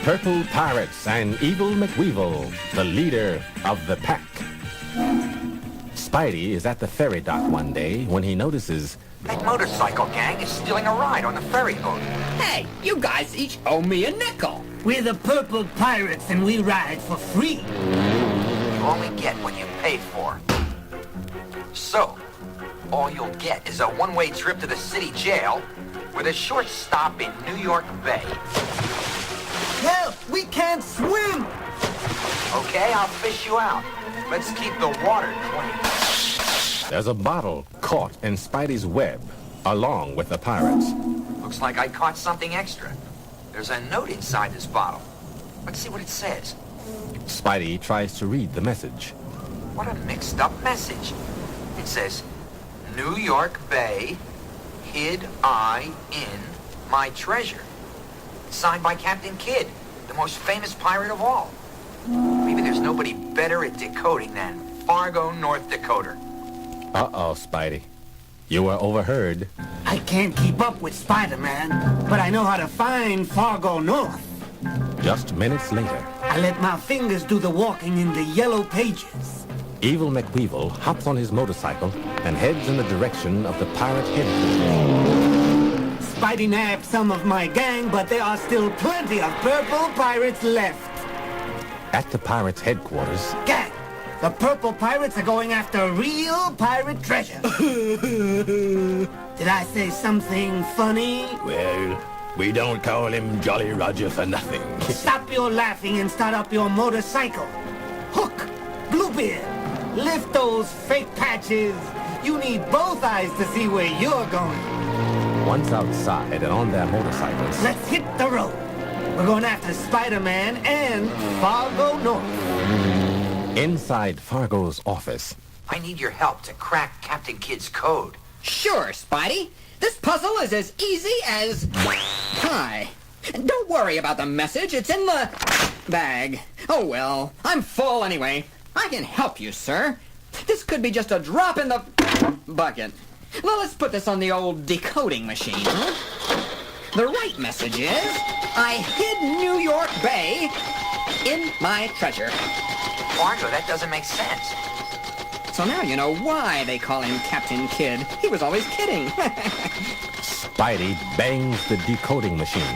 Purple Pirates and Evil McWeevil, the leader of the pack. Spidey is at the ferry dock one day when he notices that motorcycle gang is stealing a ride on the ferry boat. Hey, you guys each owe me a nickel. We're the Purple Pirates and we ride for free. You only get what you pay for. So, all you'll get is a one-way trip to the city jail with a short stop in New York Bay. Help! We can't swim! Okay, I'll fish you out. Let's keep the water clean. there's a bottle caught in Spidey's web, along with the pirates. Looks like I caught something extra. There's a note inside this bottle. Let's see what it says. Spidey tries to read the message. What a mixed-up message. It says, New York Bay, hid I in my treasure. Signed by Captain Kidd, the most famous pirate of all. Maybe there's nobody better at decoding than Fargo, North Dakota. Uh-oh, Spidey. You were overheard. I can't keep up with Spider-Man, but I know how to find Fargo North. Just minutes later, I let my fingers do the walking in the yellow pages. Evil McWeevil hops on his motorcycle and heads in the direction of the pirate headquarters. Spidey nabbed some of my gang, but there are still plenty of Purple Pirates left. At the pirates' headquarters, Gang, the Purple Pirates are going after real pirate treasure. Did I say something funny? Well, we don't call him Jolly Roger for nothing. Stop your laughing and start up your motorcycle. Hook, Bluebeard, lift those fake patches. You need both eyes to see where you're going. once outside and on their motorcycles, Let's hit the road. We're going after Spider-Man and Fargo North. inside Fargo's office, I need your help to crack Captain Kidd's code. Sure, Spidey. This puzzle is as easy as pie. Don't worry about the message. It's in the bag. Oh, well, I'm full anyway. I can help you, sir. This could be just a drop in the bucket. Well, let's put this on the old decoding machine. The right message is, I hid New York Bay in my treasure. Fargo, that doesn't make sense. So now you know why they call him Captain Kidd. He was always kidding. Spidey bangs the decoding machine.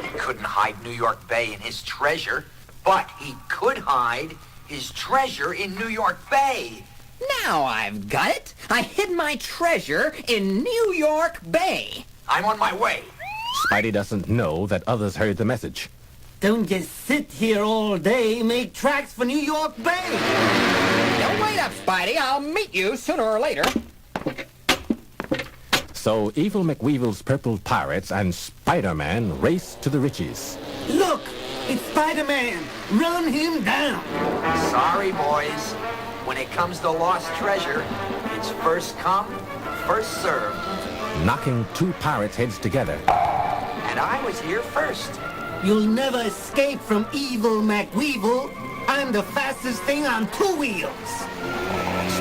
He couldn't hide New York Bay in his treasure, but he could hide his treasure in New York Bay. Now I've got it. I hid my treasure in New York Bay. I'm on my way. Spidey doesn't know that others heard the message. Don't just sit here all day. Make tracks for New York Bay. Don't wait up, Spidey. I'll meet you sooner or later. So Evil McWeevil's Purple Pirates and Spider-Man race to the riches. Look, it's Spider-Man. Run him down. Sorry, boys. When it comes to lost treasure, it's first come, first served. Knocking two pirates' heads together. And I was here first. You'll never escape from Evil McWeevil. I'm the fastest thing on two wheels.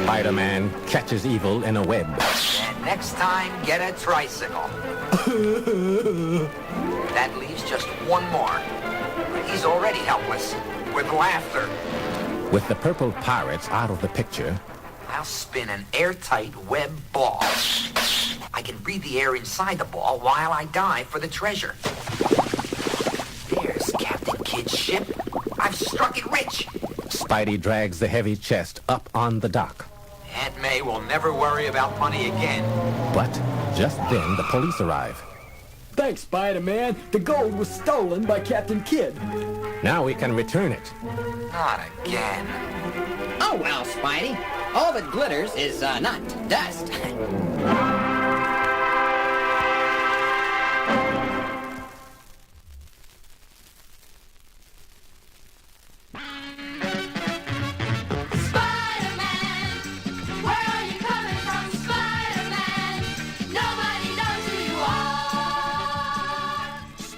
Spider-Man catches Evil in a web. And next time, get a tricycle. That leaves just one more. He's already helpless, with laughter. With the Purple Pirates out of the picture, I'll spin an airtight web ball. I can breathe the air inside the ball while I dive for the treasure. There's Captain Kidd's ship. I've struck it rich. Spidey drags the heavy chest up on the dock. Aunt May will never worry about money again. But just then the police arrive. Thanks, Spider-Man. The gold was stolen by Captain Kidd. Now we can return it. Not again. Oh, well, Spidey. All that glitters is not dust.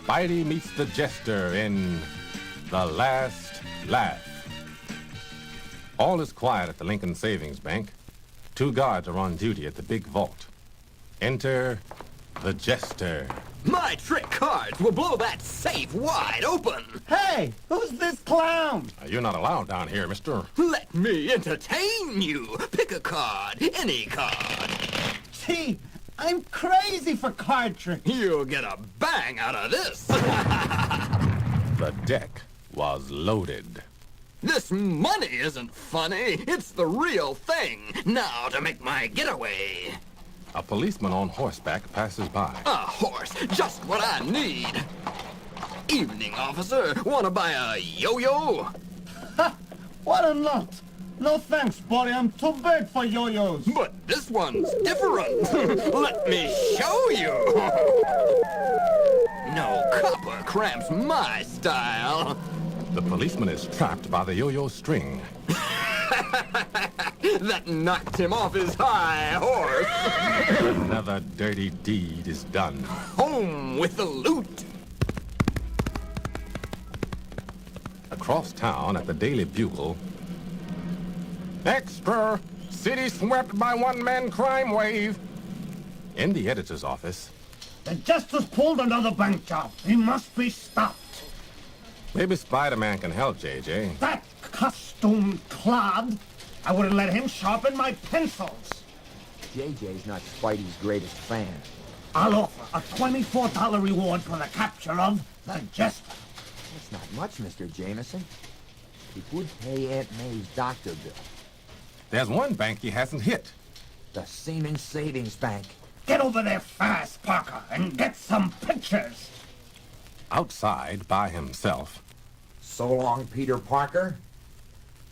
Spidey meets the jester in The Last Laugh. All is quiet at the Lincoln Savings Bank. Two guards are on duty at the big vault. Enter the jester. My trick cards will blow that safe wide open. Hey, who's this clown? You're not allowed down here, mister. Let me entertain you. Pick a card, any card. Gee, I'm crazy for card tricks. You'll get a bang out of this. The deck was loaded. This money isn't funny. It's the real thing. Now to make my getaway. A policeman on horseback passes by. A horse, just what I need. Evening, officer. Want to buy a yo-yo? Ha! What a nut! No thanks, buddy. I'm too big for yo-yos. But this one's different. Let me show you. No copper cramps my style. The policeman is trapped by the yo-yo string. That knocked him off his high horse. Another dirty deed is done. Home with the loot. Across town at the Daily Bugle. Extra! City swept by one-man crime wave. In the editor's office. The Jester's pulled another bank job. He must be stopped. Maybe Spider-Man can help, JJ. That costume clod! I wouldn't let him sharpen my pencils. JJ's not Spidey's greatest fan. I'll offer a $24 reward for the capture of the Jester. That's not much, Mr. Jameson. It would pay Aunt May's doctor bill. There's one bank he hasn't hit. The Seaman Savings Bank. Get over there fast, Parker, and get some pictures. Outside by himself. So long, Peter Parker.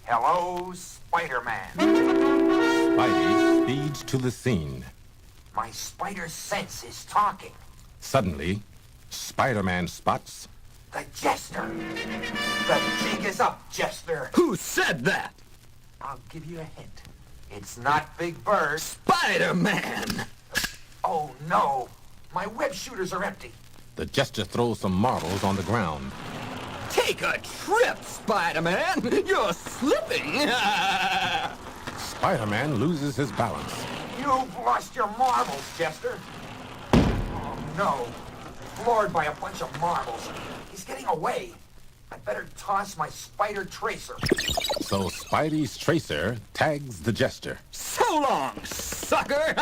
Hello, Spider-Man. Spidey speeds to the scene. My spider sense is talking. Suddenly, Spider-Man spots The Jester. The jig is up, Jester. Who said that? I'll give you a hint. It's not Big Bird. Spider-Man. Oh, no. My web shooters are empty. the Jester throws some marbles on the ground. Take a trip, Spider-Man. You're slipping. Spider-Man loses his balance. You've lost your marbles, Jester. Oh, no. Floored by a bunch of marbles. He's getting away. I'd better toss my spider tracer. So Spidey's tracer tags the Jester. So long, sucker.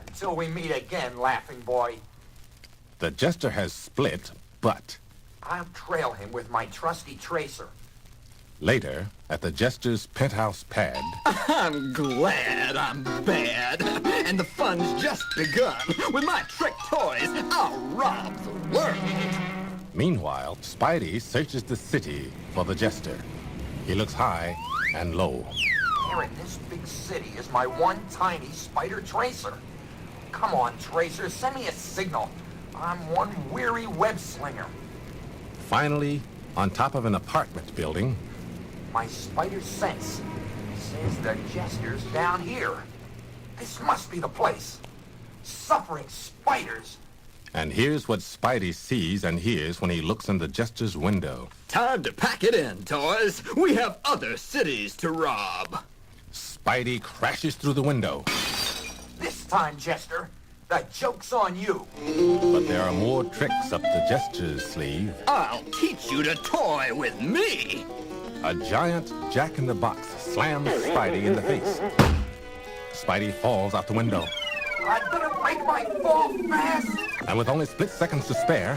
Until we meet again, laughing boy. The Jester has split, but I'll trail him with my trusty tracer. later, at the Jester's penthouse pad, I'm glad I'm bad. And the fun's just begun. With my trick toys, I'll rob the world. meanwhile, Spidey searches the city for the Jester. He looks high and low. Here in this big city is my one tiny spider tracer. Come on, Tracer, send me a signal. I'm one weary web slinger. Finally, on top of an apartment building, My spider sense says the Jester's down here. This must be the place. Suffering spiders. and here's what Spidey sees and hears when he looks in the Jester's window. Time to pack it in, toys. We have other cities to rob. Spidey crashes through the window, This time, Jester, the joke's on you. but there are more tricks up the Jester's sleeve. I'll teach you to toy with me. A giant jack-in-the-box slams Spidey in the face. Spidey falls out the window, I'd better make my fall fast. and with only split seconds to spare,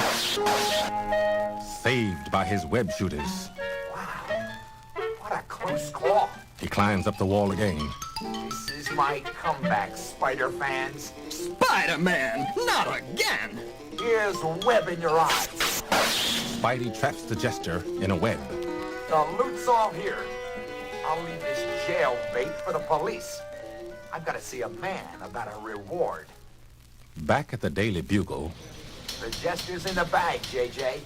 saved by his web shooters. What a close call. He climbs up the wall again. This is my comeback, spider fans. Spider-Man, not again. Here's a web in your eyes. Spidey traps the Jester in a web. The loot's all here. I'll leave this jail bait for the police. I've got to see a man about a reward. Back at the Daily Bugle, The Jester's in the bag, JJ.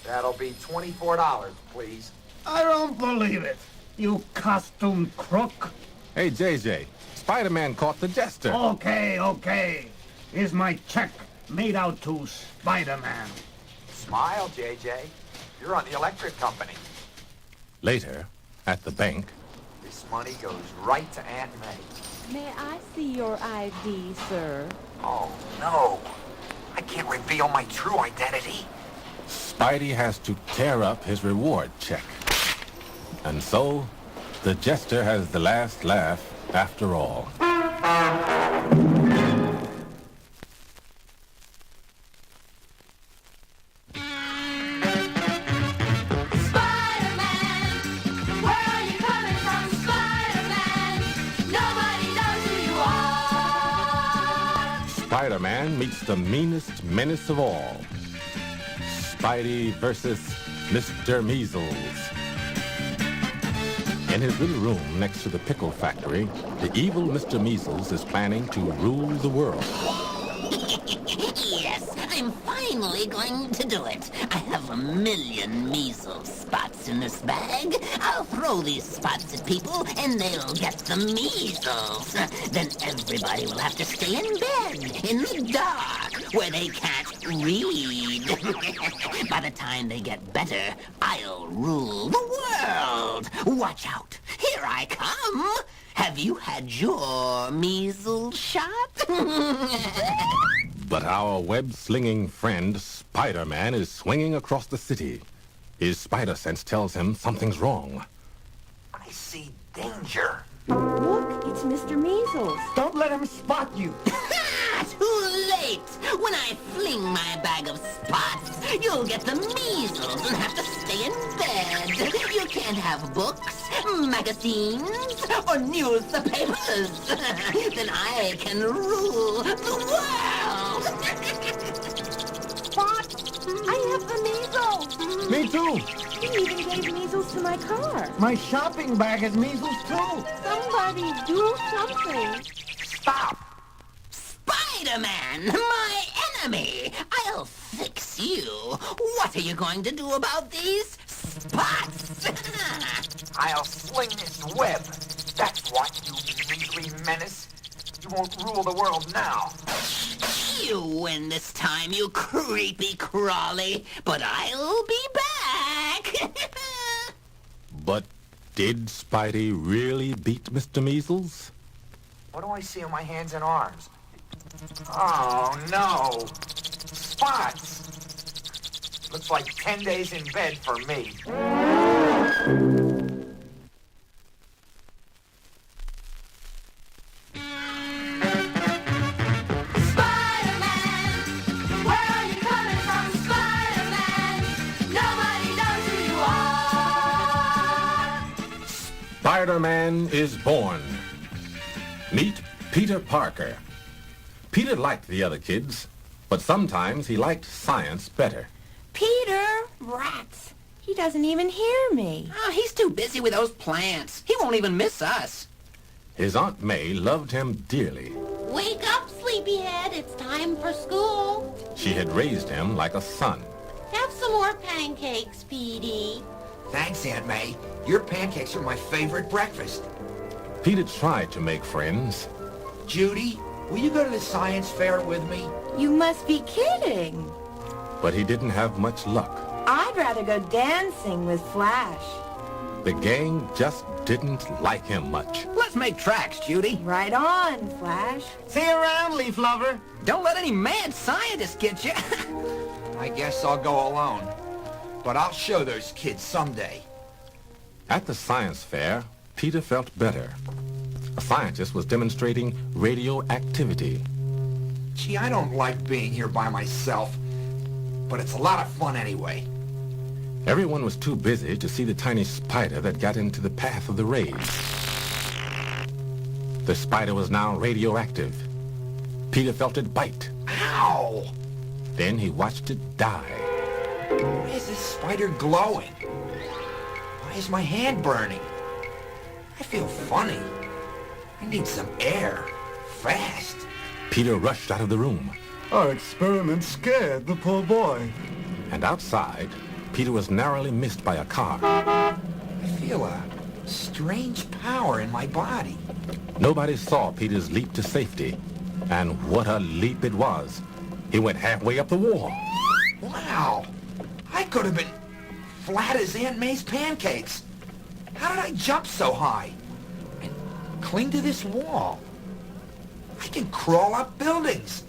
That'll be $24, please. I don't believe it. You costume crook. hey JJ, Spider-Man caught the Jester. Okay. Here's my check made out to Spider-Man. Smile, JJ. You're on the electric company. Later, at the bank, This money goes right to Aunt May. May I see your ID, sir? Oh, no. I I can't reveal my true identity. Spidey has to tear up his reward check. And so, the jester has the last laugh after all. Spider-Man meets the meanest menace of all. Spidey versus Mr. Measles. In his little room next to the pickle factory, the evil Mr. Measles is planning to rule the world. Yes, I'm finally going to do it. I have 1,000,000 measles spots in this bag. I'll throw these spots at people and they'll get the measles. Then everybody will have to stay in bed in the dark where they can't read. By the time they get better, I'll rule the world. Watch out. Here I come. Have you had your measles shot? But our web-slinging friend, Spider-Man, is swinging across the city. His spider sense tells him something's wrong. I see danger. Look, it's Mr. Measles. Don't let him spot you. Too late! When I fling my bag of spots, you'll get the measles and have to stay in bed. You can't have books, magazines, or newspapers. Then I can rule the world. Spots, I have the measles. Me too. He even gave measles to my car. My shopping bag has measles too. Somebody do something. Stop! Spider-Man, my enemy! I'll fix you. What are you going to do about these spots? I'll sling this web. That's what, you measly menace. You won't rule the world now. You win this time, you creepy crawly, but I'll be back. But did Spidey really beat Mr. Measles? What do I see on my hands and arms? Oh, no. Spots. Looks like 10 days in bed for me. Spider-Man is born. Meet Peter Parker. Peter liked the other kids, but sometimes he liked science better. Peter, rats. He doesn't even hear me. Oh, he's too busy with those plants. He won't even miss us. His Aunt May loved him dearly. Wake up, sleepyhead. It's time for school. She had raised him like a son. Have some more pancakes, Petey. Thanks, Aunt May. Your pancakes are my favorite breakfast. Peter tried to make friends. Judy, will you go to the science fair with me? You must be kidding. But he didn't have much luck. I'd rather go dancing with Flash. The gang just didn't like him much. Let's make tracks, Judy. Right on, Flash. See you around, Leaf Lover. Don't let any mad scientist get you. I guess I'll go alone. But I'll show those kids someday. At the science fair, Peter felt better. A scientist was demonstrating radioactivity. Gee, I don't like being here by myself. But it's a lot of fun anyway. Everyone was too busy to see the tiny spider that got into the path of the rays. The spider was now radioactive. Peter felt it bite. Ow! Then he watched it die. Why is this spider glowing? Why is my hand burning? I feel funny. I need some air. Fast. Peter rushed out of the room. Our experiment scared the poor boy. And outside, Peter was narrowly missed by a car. I feel a strange power in my body. Nobody saw Peter's leap to safety. And what a leap it was. He went halfway up the wall. Wow. I could have been flat as Aunt May's pancakes. How did I jump so high? And cling to this wall? I can crawl up buildings.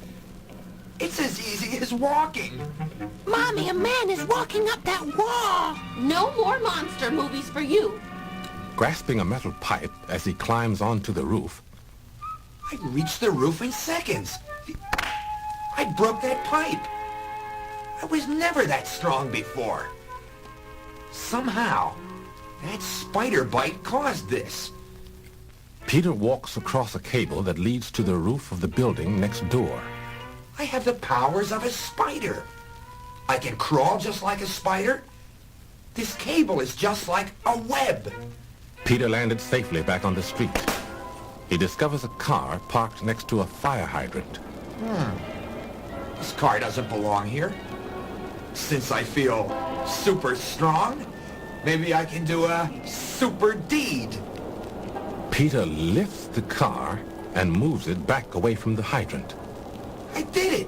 It's as easy as walking. Mommy, a man is walking up that wall. No more monster movies for you. Grasping a metal pipe as he climbs onto the roof, I reached the roof in seconds. I broke that pipe. I was never that strong before. Somehow, that spider bite caused this. Peter walks across a cable that leads to the roof of the building next door. I have the powers of a spider. I can crawl just like a spider. This cable is just like a web. Peter landed safely back on the street. He discovers a car parked next to a fire hydrant. This car doesn't belong here. Since I feel super strong, maybe I can do a super deed. Peter lifts the car and moves it back away from the hydrant. I did it!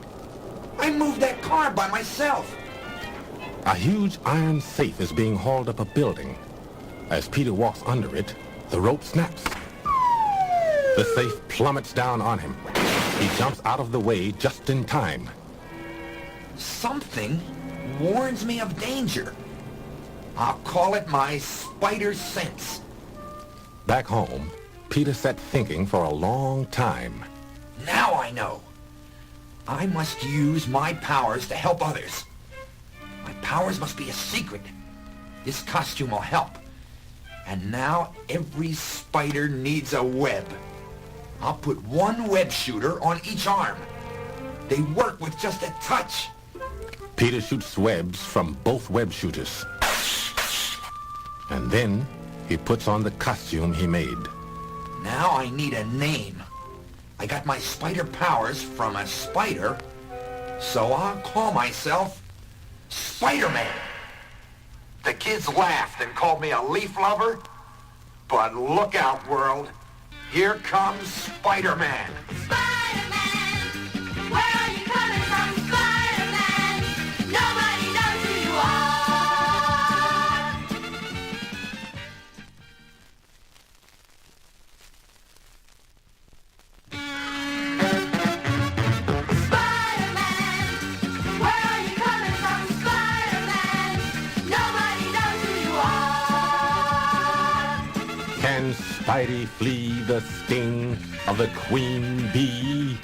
I moved that car by myself. A huge iron safe is being hauled up a building. As Peter walks under it, the rope snaps. The safe plummets down on him. He jumps out of the way just in time. Something warns me of danger. I'll call it my spider sense. Back home, Peter sat thinking for a long time. Now I know. I must use my powers to help others. My powers must be a secret. This costume will help. And now every spider needs a web. I'll put one web shooter on each arm. They work with just a touch. Peter shoots webs from both web shooters. And then he puts on the costume he made. Now I need a name. I got my spider powers from a spider, so I'll call myself Spider-Man. The kids laughed and called me a leaf lover, but look out, world. Here comes Spider-Man. Spider-Man, where are you coming from, Spider-Man? Nobody knows who you are. Spider-Man, where are you coming from, Spider-Man? Nobody knows who you are. Can Spidey flee the sting of the queen bee?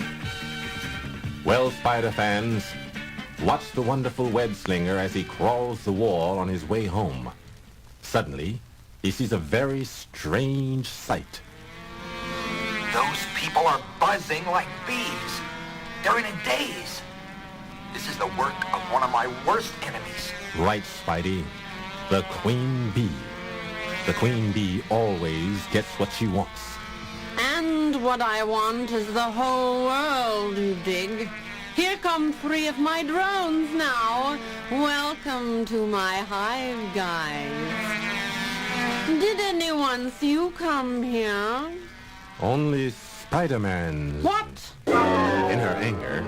Well, Spider fans, watch the wonderful web slinger as he crawls the wall on his way home. Suddenly, he sees a very strange sight. Those people are buzzing like bees. They're in a daze. This is the work of one of my worst enemies. Right, Spidey, the queen bee. The queen bee always gets what she wants. And what I want is the whole world, you dig? Here come 3 of my drones now. Welcome to my hive, guys. Did anyone see you come here? Only Spider-Man. What? In her anger,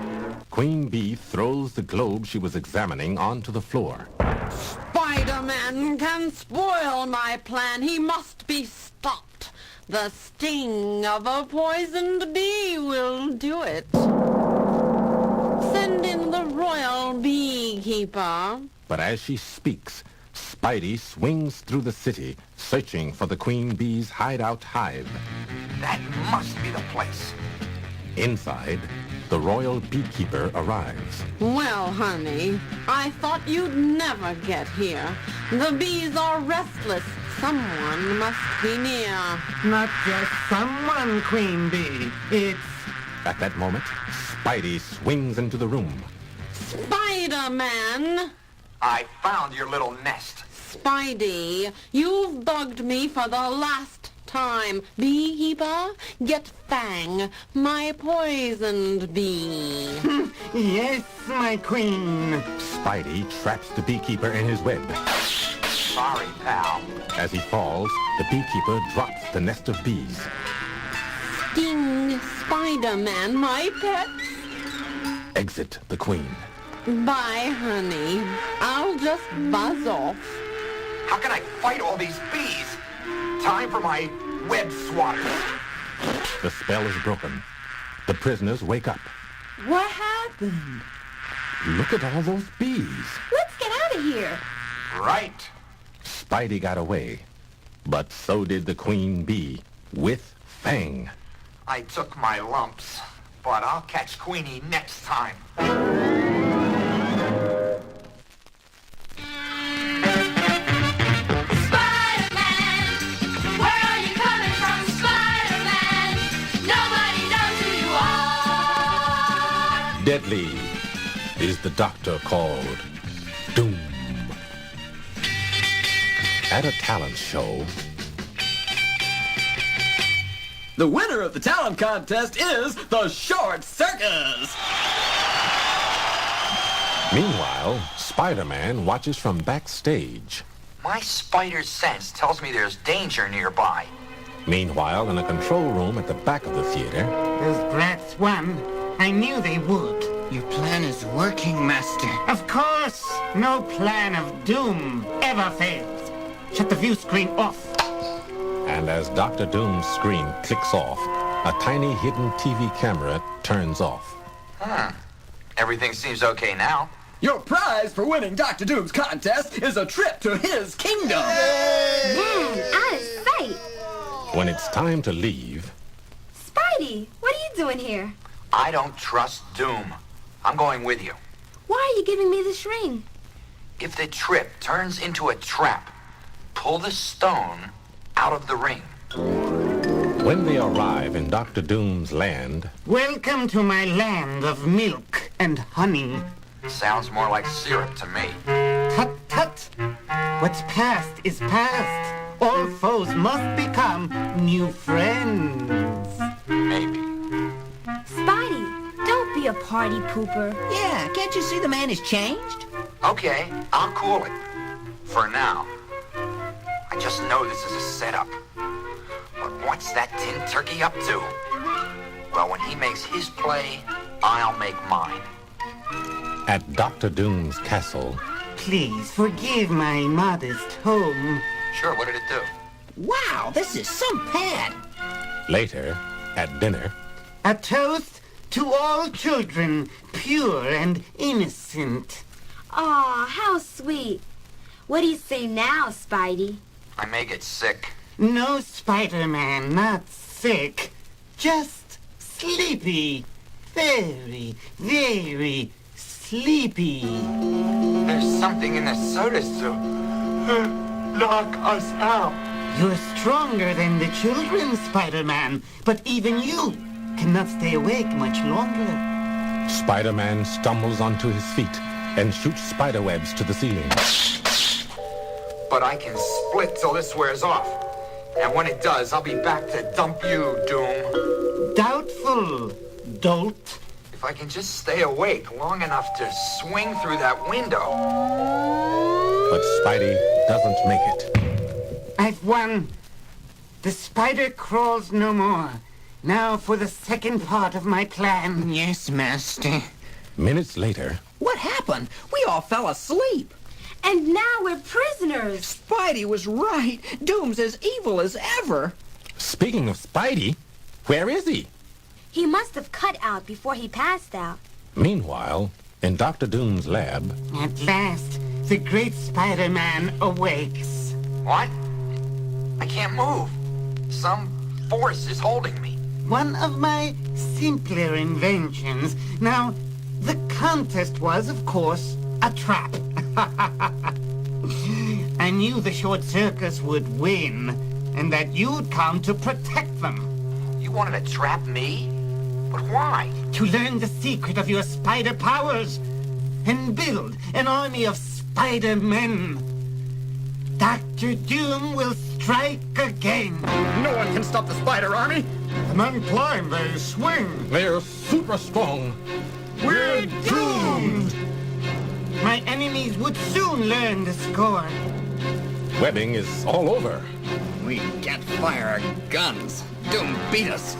Queen Bee throws the globe she was examining onto the floor. Spider-Man can spoil my plan. He must be stopped. The sting of a poisoned bee will do it. Send in the royal beekeeper. But as she speaks, Spidey swings through the city, searching for the Queen Bee's hideout hive. That must be the place. Inside, the royal beekeeper arrives. Well, honey, I thought you'd never get here. The bees are restless. Someone must be near. Not just someone, Queen Bee. It's... At that moment, Spidey swings into the room. Spider-Man! I found your little nest. Spidey, you've bugged me for the last time. Beekeeper, get Fang, my poisoned bee. Yes, my queen. Spidey traps the beekeeper in his web. Sorry, pal. As he falls, the beekeeper drops the nest of bees. Sting, Spider-Man, my pet. Exit the queen. Bye, honey. I'll just buzz off. How can I fight all these bees? Time for my web swatters. The spell is broken. The prisoners wake up. What happened? Look at all those bees. Let's get out of here. Right. Spidey got away, but so did the queen bee, with Fang. I took my lumps, but I'll catch Queenie next time. Spider-Man, where are you coming from, Spider-Man? Nobody knows who you are. Deadly is the doctor called Doom. At a talent show, The winner of the talent contest is the Short Circus! meanwhile, Spider-Man watches from backstage. My spider sense tells me there's danger nearby. Meanwhile, in a control room at the back of the theater, Those brats won. I knew they would. Your plan is working, Master. Of course, no plan of doom ever fails. Shut the view screen off. and as Dr. Doom's screen clicks off, a tiny hidden TV camera turns off. Everything seems okay now. Your prize for winning Dr. Doom's contest is a trip to his kingdom! Man, out of sight. When it's time to leave, Spidey, what are you doing here? I don't trust Doom. I'm going with you. Why are you giving me this ring? If the trip turns into a trap, pull the stone out of the ring. when they arrive in Dr. Doom's land, Welcome to my land of milk and honey. Sounds more like syrup to me. Tut tut. What's past is past. All foes must become new friends. Maybe. Spidey, don't be a party pooper. Yeah, can't you see the man has changed? Okay, I'll cool it. For now. I just know this is a setup. But what's that tin turkey up to? Well, when he makes his play, I'll make mine. at Dr. Doom's castle, Please forgive my modest home. Sure, what did it do? Wow, this is some pad. later, at dinner, A toast to all children, pure and innocent. Aw, how sweet. What do you say now, Spidey? I may get sick. No, Spider-Man, not sick. Just sleepy. Very, very sleepy. There's something in the soda soup. Knock us out. You're stronger than the children, Spider-Man, but even you cannot stay awake much longer. Spider-Man stumbles onto his feet and shoots spiderwebs to the ceiling. But I can split till this wears off. And when it does, I'll be back to dump you, Doom. Doubtful, dolt. If I can just stay awake long enough to swing through that window. But Spidey doesn't make it. I've won. The spider crawls no more. Now for the second part of my plan. Yes, Master. Minutes later, What happened? We all fell asleep. And now we're prisoners. Spidey was right. Doom's as evil as ever. speaking of Spidey, where is he? He must have cut out before he passed out. Meanwhile, in Dr. Doom's lab, At last, the great Spider-Man awakes. What? I can't move. Some force is holding me. One of my simpler inventions. Now, the contest was, of course, a trap. I knew the Short Circus would win, and that you'd come to protect them. You wanted to trap me? But why? To learn the secret of your spider powers, and build an army of Spider-Men. Dr. Doom will strike again. No one can stop the Spider Army! The men climb, they swing. they're super strong. We're doomed! My enemies would soon learn the score. Webbing is all over. We can't fire our guns. Doom beat us.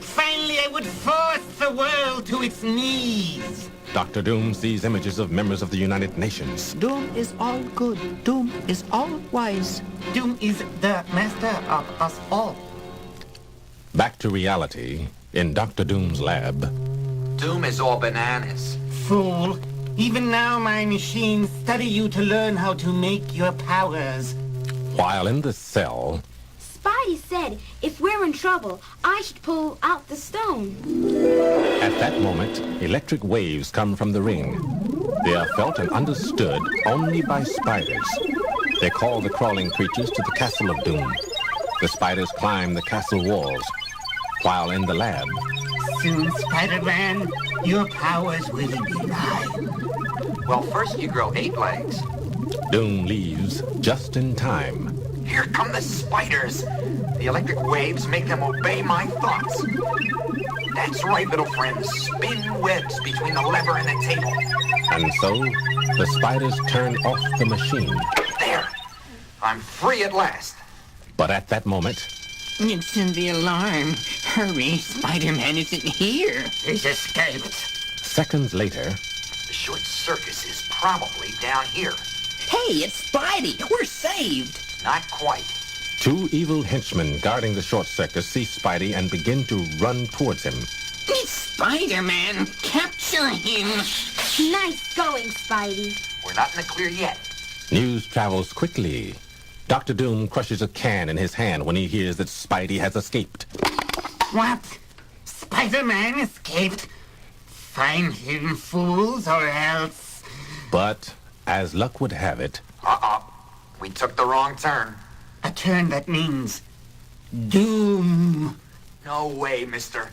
Finally, I would force the world to its knees. Dr. Doom sees images of members of the United Nations. Doom is all good. Doom is all wise. Doom is the master of us all. Back to reality, in Dr. Doom's lab. Doom is all bananas. Fool. Even now my machines study you to learn how to make your powers. While in the cell, Spidey said if we're in trouble, I should pull out the stone. at that moment, electric waves come from the ring. They are felt and understood only by spiders. They call the crawling creatures to the castle of Doom. The spiders climb the castle walls. While in the lab, Soon, Spider-Man, your powers will be mine. Well, first you grow 8 legs. Doom leaves just in time. Here come the spiders. The electric waves make them obey my thoughts. That's right, little friends. Spin webs between the lever and the table. And so, the spiders turn off the machine. There. I'm free at last. But at that moment, It's the alarm. Hurry, Spider-Man isn't here. He's escaped. seconds later, The short circus is probably down here. Hey, it's Spidey. We're saved. Not quite. 2 evil henchmen guarding the short circus see Spidey and begin to run towards him. Spider-Man, capture him. Nice going, Spidey. We're not in the clear yet. News travels quickly. Dr. Doom crushes a can in his hand when he hears that Spidey has escaped. What? Spider-Man escaped? Find him, fools, or else... But, as luck would have it, Uh-oh. We took the wrong turn. A turn that means... doom. No way, mister.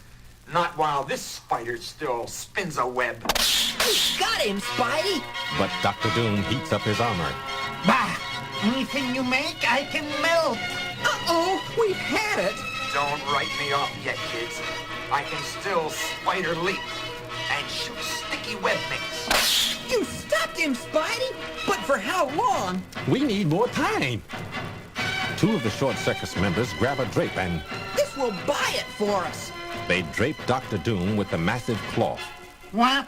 Not while this spider still spins a web. Got him, Spidey. but Dr. Doom heats up his armor. Bah! Anything you make, I can melt. Uh-oh, we've had it. Don't write me off yet, kids. I can still spider leap and shoot sticky web mix. You stopped him, Spidey. But for how long? We need more time. 2 of the short circus members grab a drape and This will buy it for us. they drape Dr. Doom with the massive cloth. What?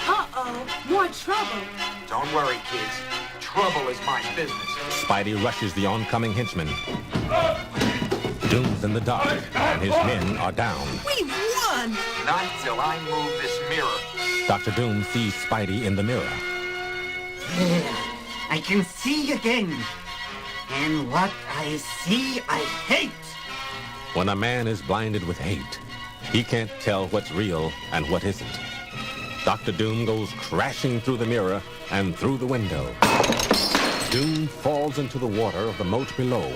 Uh-oh, more trouble. Don't worry, kids. Trouble is my business. Spidey rushes the oncoming henchman. Doom's in the dark, and his men are down. We've won. Not till I move this mirror. Dr. Doom sees Spidey in the mirror. There. I can see again. And what I see, I hate. When a man is blinded with hate, he can't tell what's real and what isn't. Dr. Doom goes crashing through the mirror and through the window. Doom falls into the water of the moat below.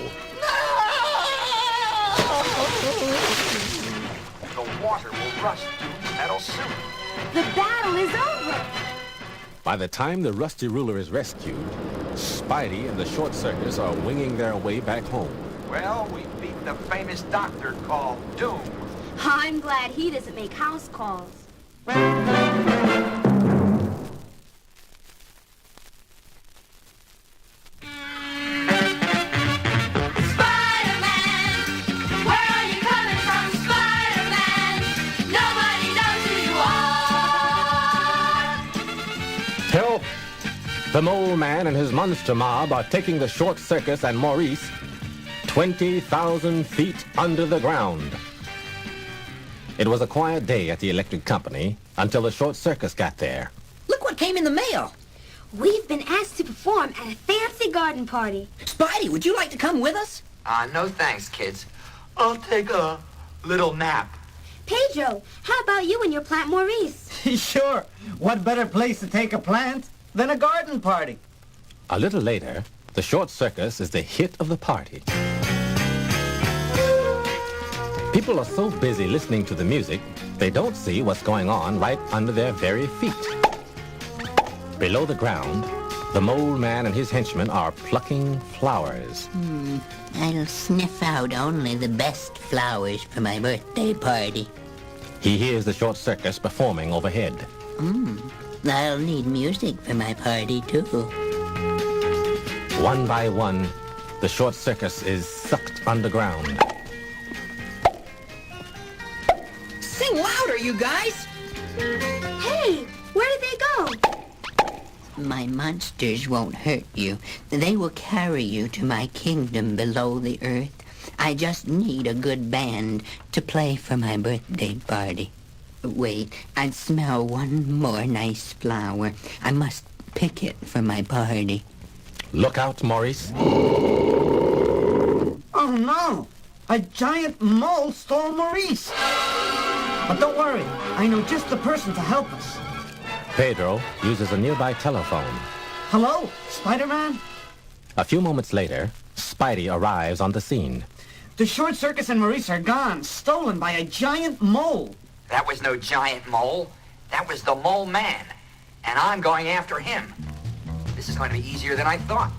The water will rust Doom's metal suit. The battle is over. By the time the Rusty Ruler is rescued, Spidey and the short circus are winging their way back home. Well, we beat the famous doctor called Doom. I'm glad he doesn't make house calls. Spider-Man, where are you coming from, Spider-Man? Nobody knows who you are. Help! The Mole Man and his monster mob are taking the short circus and Maurice 20,000 feet under the ground. It was a quiet day at the electric company until the short circus got there. Look what came in the mail. We've been asked to perform at a fancy garden party. Spidey, would you like to come with us? No thanks, kids. I'll take a little nap. Pedro, how about you and your plant Maurice? Sure. What better place to take a plant than a garden party? A little later, the short circus is the hit of the party. People are so busy listening to the music, they don't see what's going on right under their very feet. Below the ground, the Mole Man and his henchmen are plucking flowers. I'll sniff out only the best flowers for my birthday party. He hears the short circus performing overhead. I'll need music for my party, too. One by one, the short circus is sucked underground. Sing louder, you guys. Hey, where did they go? My monsters won't hurt you. They will carry you to my kingdom below the earth. I just need a good band to play for my birthday party. Wait, I smell one more nice flower. I must pick it for my party. Look out, Maurice. Oh, no! A giant mole stole Maurice! But don't worry, I know just the person to help us. Pedro uses a nearby telephone. Hello, Spider-Man? A few moments later, Spidey arrives on the scene. The Short Circus and Maurice are gone, stolen by a giant mole. That was no giant mole. That was the mole man. And I'm going after him. This is going to be easier than I thought.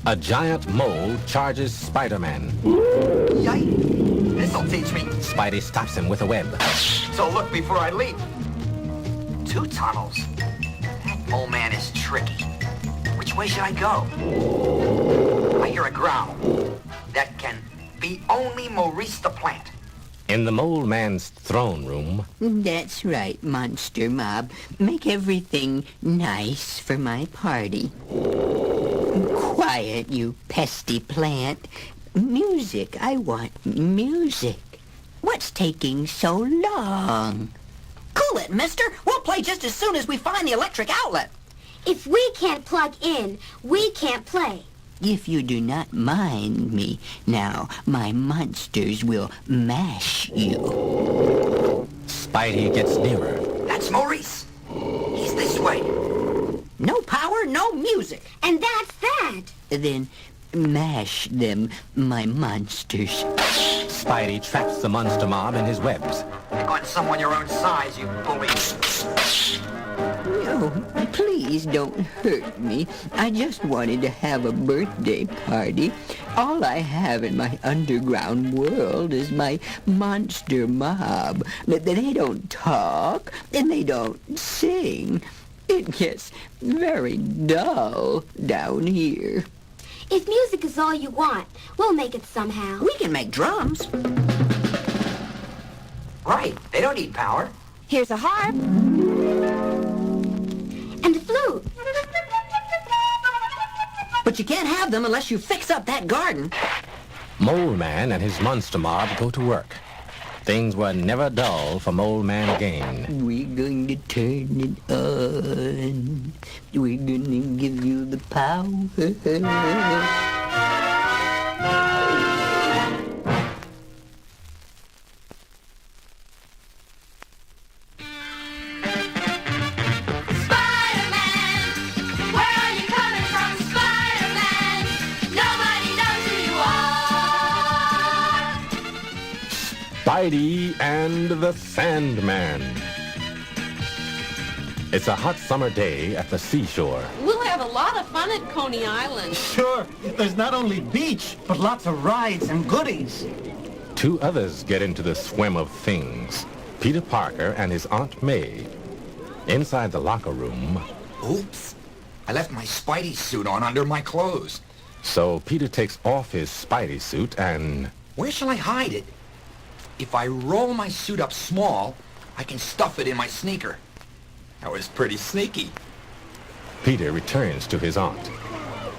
A giant mole charges Spider-Man. Yikes. This'll teach me. Spidey stops him with a web. So look before I leap. 2 tunnels. That mole man is tricky. Which way should I go? I hear a growl. That can be only Maurice the Plant. In the mole man's throne room. That's right, Monster Mob. Make everything nice for my party. Quiet, you pesty plant. Music. I want music. What's taking so long? Cool it, mister. We'll play just as soon as we find the electric outlet. If we can't plug in, we can't play. If you do not mind me, now my monsters will mash you. Spidey gets nearer. That's Maurice. He's this way. No power, no music. And that's that. Then mash them, my monsters. Spidey traps the monster mob in his webs. Pick on someone your own size, you bully. No, please don't hurt me. I just wanted to have a birthday party. All I have in my underground world is my monster mob. They don't talk and they don't sing. It gets very dull down here. If music is all you want, we'll make it somehow. We can make drums. Right. They don't need power. Here's a harp. And a flute. But you can't have them unless you fix up that garden. Mole Man and his monster mob go to work. Things were never dull for Mole Man again. We're going to turn it on. We're going to give you the power. Spidey and the Sandman. It's a hot summer day at the seashore. We'll have a lot of fun at Coney Island. Sure, there's not only beach, but lots of rides and goodies. 2 others get into the swim of things. Peter Parker and his Aunt May. Inside the locker room. Oops. I left my Spidey suit on under my clothes. So Peter takes off his Spidey suit and... Where shall I hide it? If I roll my suit up small, I can stuff it in my sneaker. That was pretty sneaky. Peter returns to his aunt.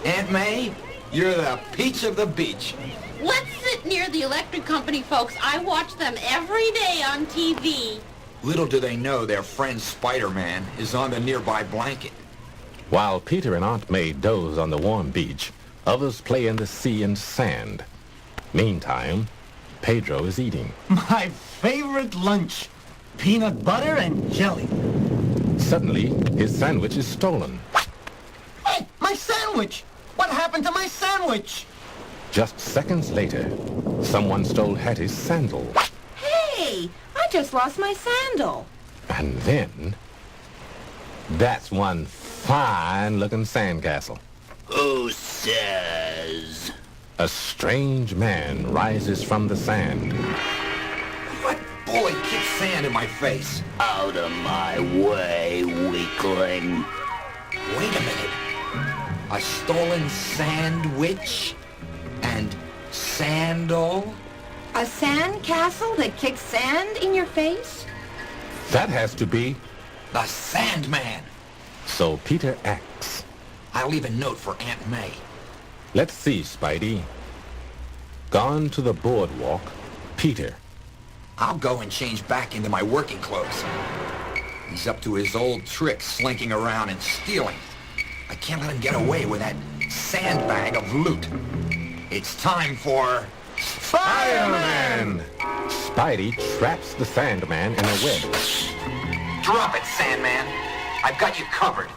Aunt May, you're the peach of the beach. Let's sit near the electric company folks. I watch them every day on TV. Little do they know their friend Spider-Man is on the nearby blanket. While Peter and Aunt May doze on the warm beach, others play in the sea and sand. Meantime, Pedro is eating. My favorite lunch. Peanut butter and jelly. Suddenly, his sandwich is stolen. Hey, my sandwich! What happened to my sandwich? Just seconds later, someone stole Hattie's sandal. Hey, I just lost my sandal. And then, that's one fine-looking sandcastle. Who says? A strange man rises from the sand. What bully kicked sand in my face? Out of my way, weakling. Wait a minute. A stolen sandwich and sandal? A sand castle that kicks sand in your face? That has to be... The Sandman. So Peter acts. I'll leave a note for Aunt May. Let's see, Spidey. Gone to the boardwalk, Peter. I'll go and change back into my working clothes. He's up to his old trick, slinking around and stealing. I can't let him get away with that sandbag of loot. It's time for... Spider-Man! Spidey traps the Sandman in a web. Drop it, Sandman. I've got you covered.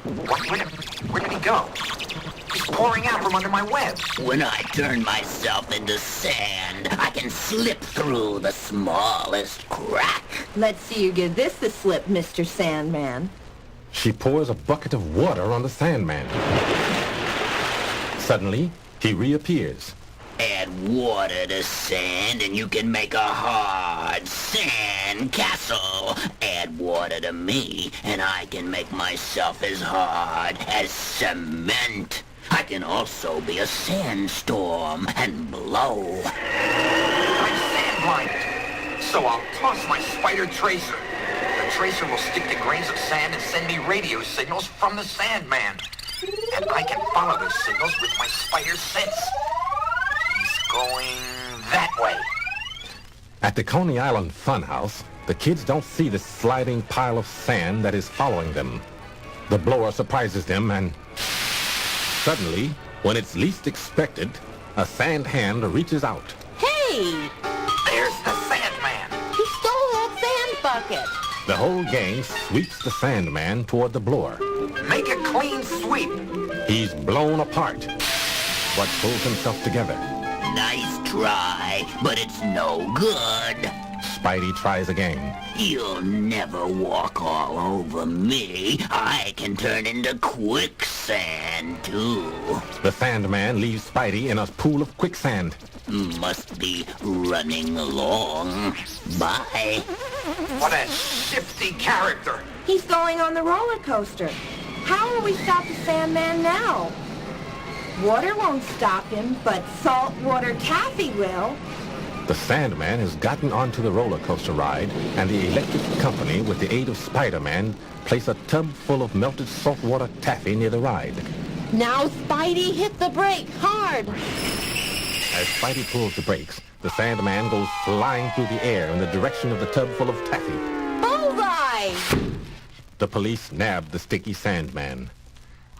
Where did he go? He's pouring out from under my web. When I turn myself into sand, I can slip through the smallest crack. Let's see you give this the slip, Mr. Sandman. She pours a bucket of water on the Sandman. Suddenly, he reappears. Add water to sand and you can make a hard sand castle. Add water to me and I can make myself as hard as cement. I can also be a sandstorm and blow. I'm sand blinded, so I'll toss my spider tracer. The tracer will stick to grains of sand and send me radio signals from the Sandman. And I can follow those signals with my spider sense. Going that way. At the Coney Island Funhouse, the kids don't see the sliding pile of sand that is following them. The blower surprises them and... Suddenly, when it's least expected, a sand hand reaches out. Hey! There's the Sandman. He stole that sand bucket. The whole gang sweeps the Sandman toward the blower. Make a clean sweep. He's blown apart, but pulls himself together. Nice try, but it's no good. Spidey tries again. You'll never walk all over me. I can turn into quicksand, too. The Sandman leaves Spidey in a pool of quicksand. Must be running along. Bye. What a shifty character. He's going on the roller coaster. How will we stop the Sandman now? Water won't stop him, but saltwater taffy will. The Sandman has gotten onto the roller coaster ride, and the electric company, with the aid of Spider-Man, place a tub full of melted saltwater taffy near the ride. Now, Spidey, hit the brake hard. As Spidey pulls the brakes, the Sandman goes flying through the air in the direction of the tub full of taffy. Bullseye! The police nab the sticky Sandman.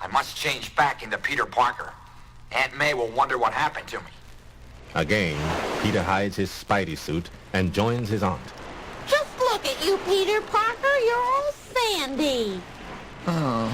I must change back into Peter Parker. Aunt May will wonder what happened to me. Again, Peter hides his Spidey suit and joins his aunt. Just look at you, Peter Parker. You're all sandy. Oh,